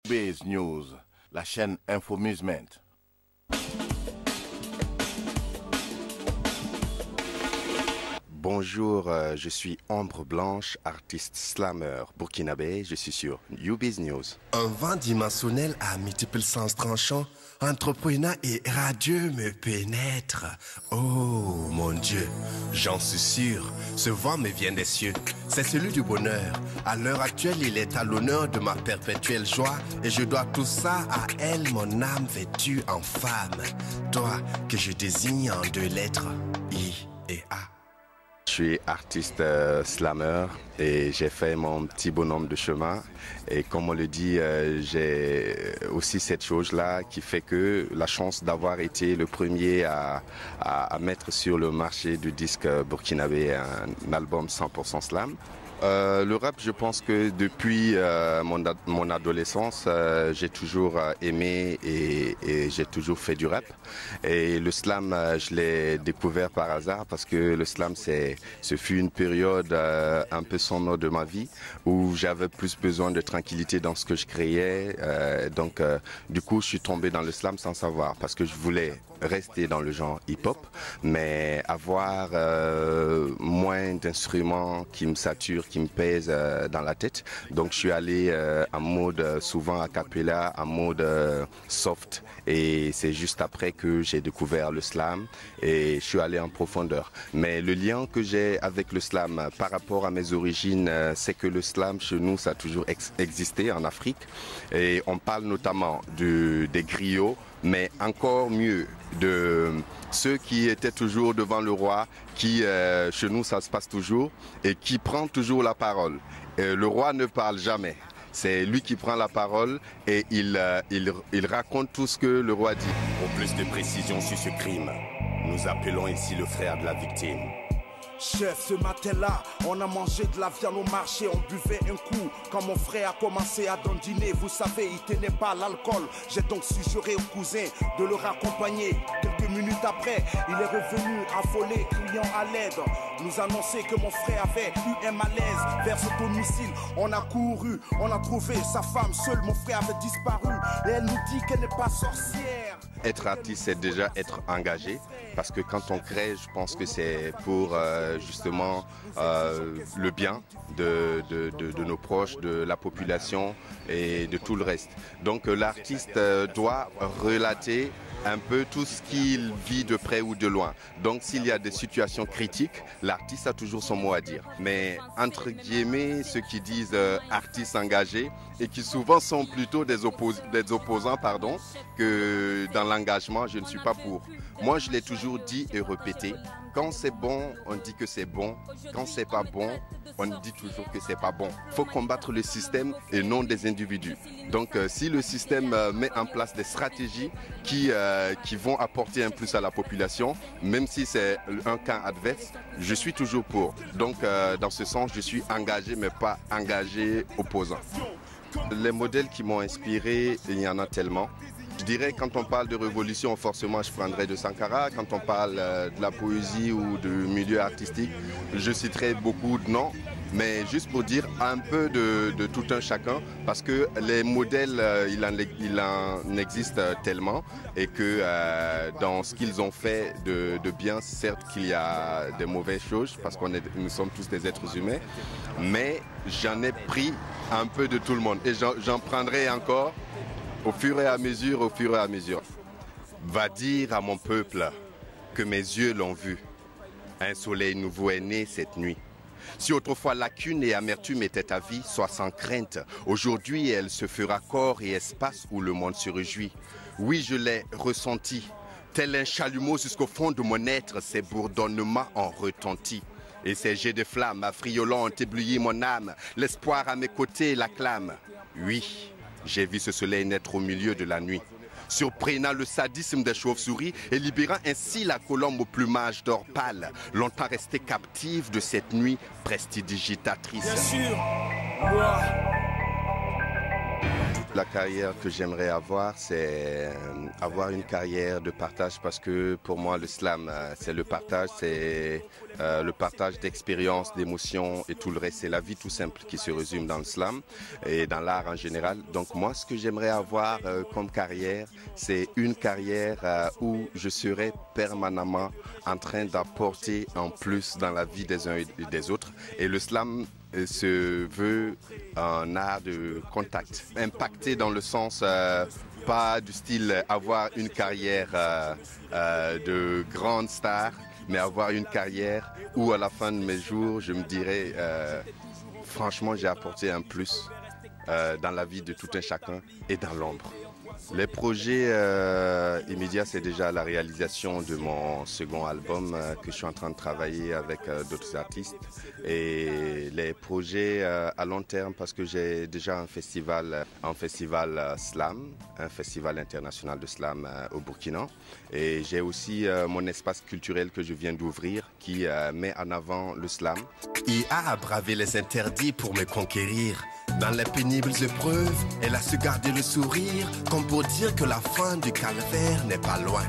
Base News, la chaîne Infomusement. Bonjour, je suis Ombre Blanche, artiste slammer burkinabé, je suis sur UBiz News. Un vent dimensionnel à multiples sens tranchants, entreprenant et radieux me pénètre. Oh mon Dieu, j'en suis sûr, ce vent me vient des cieux. C'est celui du bonheur. À l'heure actuelle, il est à l'honneur de ma perpétuelle joie et je dois tout ça à elle, mon âme vêtue en femme. Toi que je désigne en deux lettres, I et A. Je suis artiste slammer et j'ai fait mon petit bonhomme de chemin. Et comme on le dit, j'ai aussi cette chose-là qui fait que la chance d'avoir été le premier à mettre sur le marché du disque burkinabé un album 100% slam. Le rap, je pense que depuis mon adolescence, j'ai toujours aimé et j'ai toujours fait du rap. Et le slam, je l'ai découvert par hasard parce que le slam, ce fut une période un peu sombre de ma vie où j'avais plus besoin de tranquillité dans ce que je créais. Donc, du coup, je suis tombé dans le slam sans savoir parce que je voulais rester dans le genre hip-hop, mais avoir moins d'instruments qui me saturent, qui me pèsent dans la tête. Donc je suis allé en mode souvent a cappella, en mode soft, et c'est juste après que j'ai découvert le slam et je suis allé en profondeur. Mais le lien que j'ai avec le slam par rapport à mes origines, c'est que le slam chez nous, ça a toujours existé en Afrique, et on parle notamment des griots, mais encore mieux de ceux qui étaient toujours devant le roi, qui chez nous ça se passe toujours, et qui prend toujours la parole. Le roi ne parle jamais, c'est lui qui prend la parole et il raconte tout ce que le roi dit. Pour plus de précision sur ce crime, nous appelons ici le frère de la victime. Chef, ce matin-là, on a mangé de la viande au marché, on buvait un coup. Quand mon frère a commencé à dandiner, vous savez, il tenait pas l'alcool. J'ai donc suggéré au cousin de le raccompagner. Quelques minutes après, il est revenu affolé, criant à l'aide. Nous annoncer que mon frère avait eu un malaise vers ce domicile. On a couru, on a trouvé sa femme seule, mon frère avait disparu. Et elle nous dit qu'elle n'est pas sorcière. Être artiste, c'est déjà être engagé, parce que quand on crée, je pense que c'est pour justement le bien de nos proches, de la population et de tout le reste. Donc l'artiste doit relater un peu tout ce qu'il vit de près ou de loin. Donc s'il y a des situations critiques, l'artiste a toujours son mot à dire. Mais entre guillemets, ceux qui disent artistes engagés et qui souvent sont plutôt des opposants, que dans l'engagement, je ne suis pas pour. Moi, je l'ai toujours dit et répété. Quand c'est bon, on dit que c'est bon. Quand c'est pas bon, on dit toujours que c'est pas bon. Il faut combattre le système et non des individus. Donc, si le système met en place des stratégies qui vont apporter un plus à la population, même si c'est un cas adverse, je suis toujours pour. Donc, dans ce sens, je suis engagé, mais pas engagé opposant. Les modèles qui m'ont inspiré, il y en a tellement. Je dirais, quand on parle de révolution, forcément je prendrais de Sankara. Quand on parle de la poésie ou du milieu artistique, je citerai beaucoup de noms. Mais juste pour dire un peu de tout un chacun, parce que les modèles, il en existe tellement, et que dans ce qu'ils ont fait de bien, certes qu'il y a des mauvaises choses, parce que nous sommes tous des êtres humains, mais j'en ai pris un peu de tout le monde. Et j'en prendrai encore au fur et à mesure. Va dire à mon peuple que mes yeux l'ont vu. Un soleil nouveau est né cette nuit. Si autrefois lacune et amertume étaient ta vie, sois sans crainte. Aujourd'hui, elle se fera corps et espace où le monde se réjouit. Oui, je l'ai ressenti. Tel un chalumeau jusqu'au fond de mon être, ses bourdonnements ont retenti. Et ces jets de flammes affriolant ont ébloui mon âme. L'espoir à mes côtés l'acclame. Oui, j'ai vu ce soleil naître au milieu de la nuit, surprenant le sadisme des chauves-souris et libérant ainsi la colombe au plumage d'or pâle, longtemps restée captive de cette nuit prestidigitatrice. Bien sûr, moi, La carrière que j'aimerais avoir, c'est avoir une carrière de partage parce que pour moi, le slam, c'est le partage d'expériences, d'émotions et tout le reste. C'est la vie tout simple qui se résume dans le slam et dans l'art en général. Donc moi, ce que j'aimerais avoir comme carrière, c'est une carrière où je serai permanemment en train d'apporter en plus dans la vie des uns et des autres. Et le slam se veut un art de contact, impacté dans le sens pas du style avoir une carrière de grande star, mais avoir une carrière où à la fin de mes jours je me dirais franchement j'ai apporté un plus dans la vie de tout un chacun et dans l'ombre. Les projets immédiats, c'est déjà la réalisation de mon second album que je suis en train de travailler avec d'autres artistes. Et les projets à long terme, parce que j'ai déjà un festival slam, un festival international de slam au Burkina. Et j'ai aussi mon espace culturel que je viens d'ouvrir qui met en avant le slam. IA a bravé les interdits pour me conquérir. Dans les pénibles épreuves, elle a su garder le sourire, comme pour dire que la fin du calvaire n'est pas loin.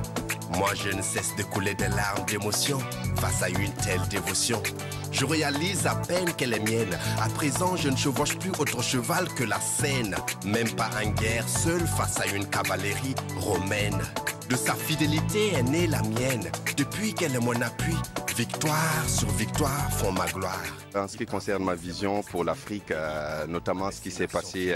Moi je ne cesse de couler des larmes d'émotion face à une telle dévotion. Je réalise à peine qu'elle est mienne. À présent je ne chevauche plus autre cheval que la Seine. Même pas en guerre, seul face à une cavalerie romaine. De sa fidélité est née la mienne. Depuis qu'elle est mon appui, victoire sur victoire font ma gloire. En ce qui concerne ma vision pour l'Afrique, notamment ce qui s'est passé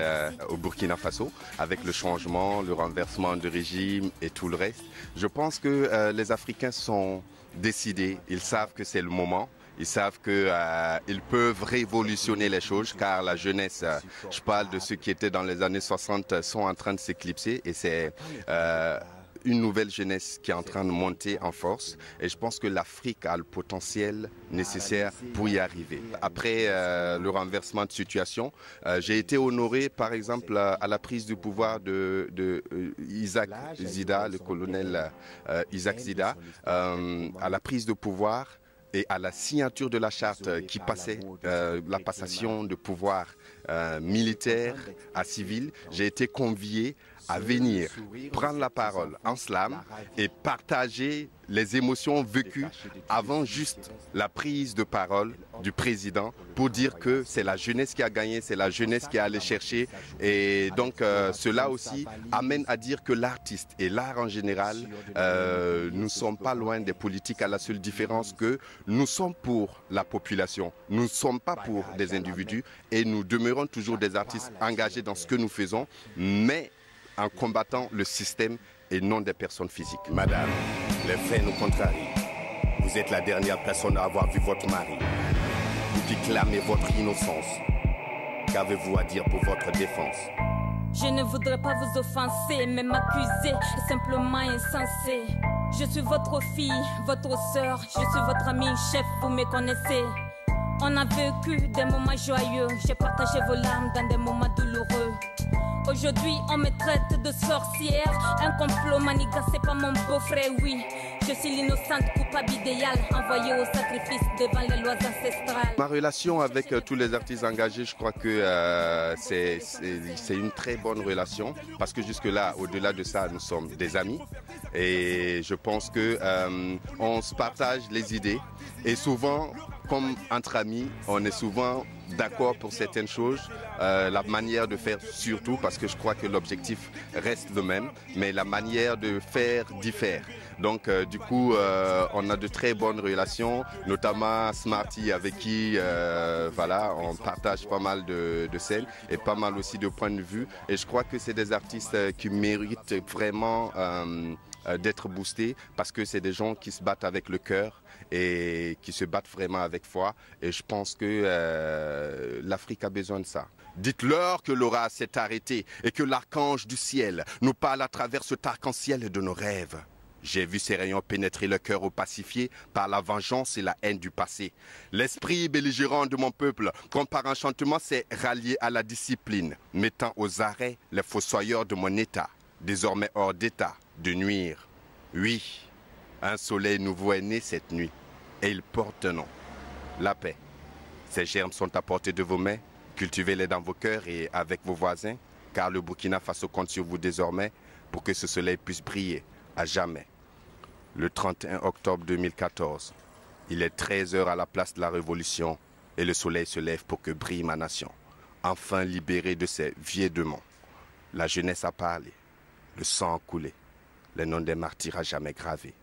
au Burkina Faso, avec le changement, le renversement de régime et tout le reste, je pense que les Africains sont décidés, ils savent que c'est le moment. Ils savent qu'ils peuvent révolutionner les choses car la jeunesse, je parle de ceux qui étaient dans les années 60, sont en train de s'éclipser et c'est une nouvelle jeunesse qui est en train de monter en force et je pense que l'Afrique a le potentiel nécessaire pour y arriver. Après le renversement de situation, j'ai été honoré par exemple à la prise du pouvoir de Isaac Zida, le colonel Isaac Zida, à la prise de pouvoir et à la signature de la charte qui passait la passation de pouvoir militaire à civil. J'ai été convié à venir prendre la parole en slam et partager les émotions vécues avant juste la prise de parole du président pour dire que c'est la jeunesse qui a gagné, c'est la jeunesse qui est allée chercher et donc cela aussi amène à dire que l'artiste et l'art en général nous ne sommes pas loin des politiques à la seule différence que nous sommes pour la population, nous ne sommes pas pour des individus et nous demeurons toujours des artistes engagés dans ce que nous faisons mais en combattant le système et non des personnes physiques. Madame, les faits nous contrarient. Vous êtes la dernière personne à avoir vu votre mari. Vous qui clamez votre innocence. Qu'avez-vous à dire pour votre défense? Je ne voudrais pas vous offenser, mais m'accuser est simplement insensé. Je suis votre fille, votre sœur, je suis votre ami, chef, vous me connaissez. On a vécu des moments joyeux, j'ai partagé vos larmes dans des moments douloureux. Aujourd'hui, on me traite de sorcière. Un complot maniga, c'est pas mon beau-frère, oui. Je suis l'innocente coupable idéale, envoyée au sacrifice devant les lois ancestrales. Ma relation avec tous les artistes engagés, je crois que c'est une très bonne relation. Parce que jusque-là, au-delà de ça, nous sommes des amis. Et je pense qu'on se partage les idées. Et souvent, comme entre amis, on est souvent d'accord pour certaines choses, la manière de faire surtout, parce que je crois que l'objectif reste le même, mais la manière de faire diffère. Donc du coup, on a de très bonnes relations, notamment Smarty avec qui voilà, on partage pas mal de scènes et pas mal aussi de points de vue. Et je crois que c'est des artistes qui méritent vraiment d'être boostés parce que c'est des gens qui se battent avec le cœur et qui se battent vraiment avec foi. Et je pense que l'Afrique a besoin de ça. Dites-leur que l'orage s'est arrêté et que l'archange du ciel nous parle à travers cet arc-en-ciel de nos rêves. J'ai vu ces rayons pénétrer le cœur opacifié par la vengeance et la haine du passé. L'esprit belligérant de mon peuple, comme par enchantement, s'est rallié à la discipline, mettant aux arrêts les fossoyeurs de mon état, désormais hors d'état de nuire. Oui, un soleil nouveau est né cette nuit, et il porte un nom, la paix. Ces germes sont à portée de vos mains, cultivez-les dans vos cœurs et avec vos voisins. car le Burkina Faso compte sur vous désormais pour que ce soleil puisse briller à jamais. Le 31 octobre 2014, il est 13 h à la place de la Révolution et le soleil se lève pour que brille ma nation, enfin libérée de ses vieux démons. La jeunesse a parlé, le sang a coulé, les noms des martyrs à jamais gravés,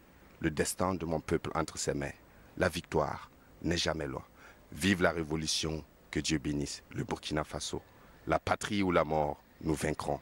le destin de mon peuple entre ses mains, la victoire n'est jamais loin. Vive la Révolution, que Dieu bénisse le Burkina Faso, la patrie ou la mort, nous vaincrons.